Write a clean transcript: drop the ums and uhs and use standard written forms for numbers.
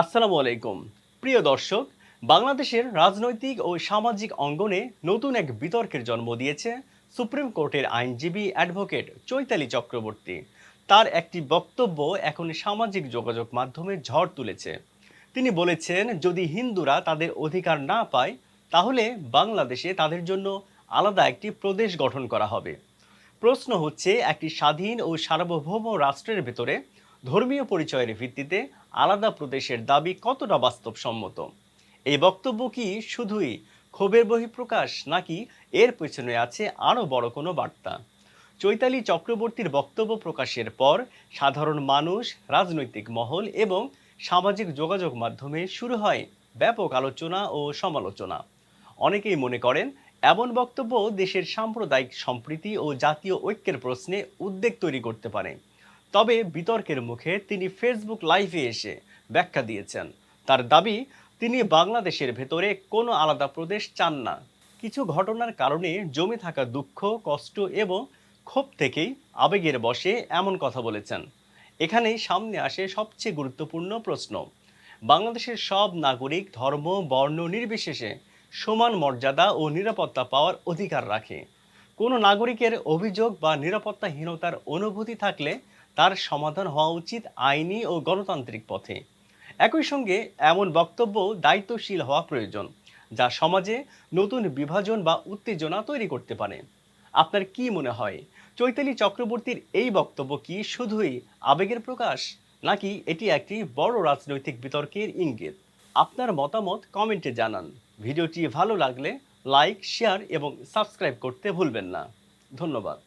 আসসালামু আলাইকুম। প্রিয় দর্শক, বাংলাদেশের রাজনৈতিক ও সামাজিক অঙ্গনে নতুন এক বিতর্কের জন্ম দিয়েছে সুপ্রিম কোর্টের আইনজীবী অ্যাডভোকেট চৈতালি চক্রবর্তী। তার একটি বক্তব্য এখন সামাজিক যোগাযোগ মাধ্যমে ঝড় তুলেছে। তিনি বলেছেন, যদি হিন্দুরা তাদের অধিকার না পায়, তাহলে বাংলাদেশে তাদের জন্য আলাদা একটি প্রদেশ গঠন করা হবে। প্রশ্ন হচ্ছে, একটি স্বাধীন ও সার্বভৌম রাষ্ট্রের ভেতরে ধর্মীয় পরিচয়ের ভিত্তিতে আলাদা প্রদেশের দাবি কতটা বাস্তবসম্মত? এই বক্তব্য কি শুধুই ক্ষোভের বহিঃপ্রকাশ, নাকি এর পেছনে আছে আরও বড় কোনো বার্তা? চৈতালি চক্রবর্তীর বক্তব্য প্রকাশের পর সাধারণ মানুষ, রাজনৈতিক মহল এবং সামাজিক যোগাযোগ মাধ্যমে শুরু হয় ব্যাপক আলোচনা ও সমালোচনা। অনেকেই মনে করেন, এমন বক্তব্য দেশের সাম্প্রদায়িক সম্প্রীতি ও জাতীয় ঐক্যের প্রশ্নে উদ্বেগ তৈরি করতে পারে। তবে বিতর্কের মুখে তিনি ফেসবুক লাইভে এসে ব্যাখ্যা দিয়েছেন। তার দাবি, তিনি বাংলাদেশের ভেতরে কোনো আলাদা প্রদেশ চান না। কিছু ঘটনার কারণে জমে থাকা দুঃখ, কষ্ট এবং ক্ষোভ থেকেই আবেগের বশে এমন কথা বলেছেন। এখানেই সামনে আসে সবচেয়ে গুরুত্বপূর্ণ প্রশ্ন। বাংলাদেশের সব নাগরিক ধর্ম, বর্ণ নির্বিশেষে সমান মর্যাদা ও নিরাপত্তা পাওয়ার অধিকার রাখে। কোনো নাগরিকের অভিযোগ বা নিরাপত্তাহীনতার অনুভূতি থাকলে তার সমাধান হওয়া উচিত আইনি ও গণতান্ত্রিক পথে। একই সঙ্গে এমন বক্তব্য দায়িত্বশীল হওয়া প্রয়োজন, যা সমাজে নতুন বিভাজন বা উত্তেজনা তৈরি করতে পারে। আপনার কি মনে হয়, চৈতালি চক্রবর্তীর এই বক্তব্য কি শুধুই আবেগের প্রকাশ, নাকি এটি একটি বড় রাজনৈতিক বিতর্কের ইঙ্গিত? আপনার মতামত কমেন্টে জানান। ভিডিওটি ভালো লাগলে লাইক, শেয়ার এবং সাবস্ক্রাইব করতে ভুলবেন না। ধন্যবাদ।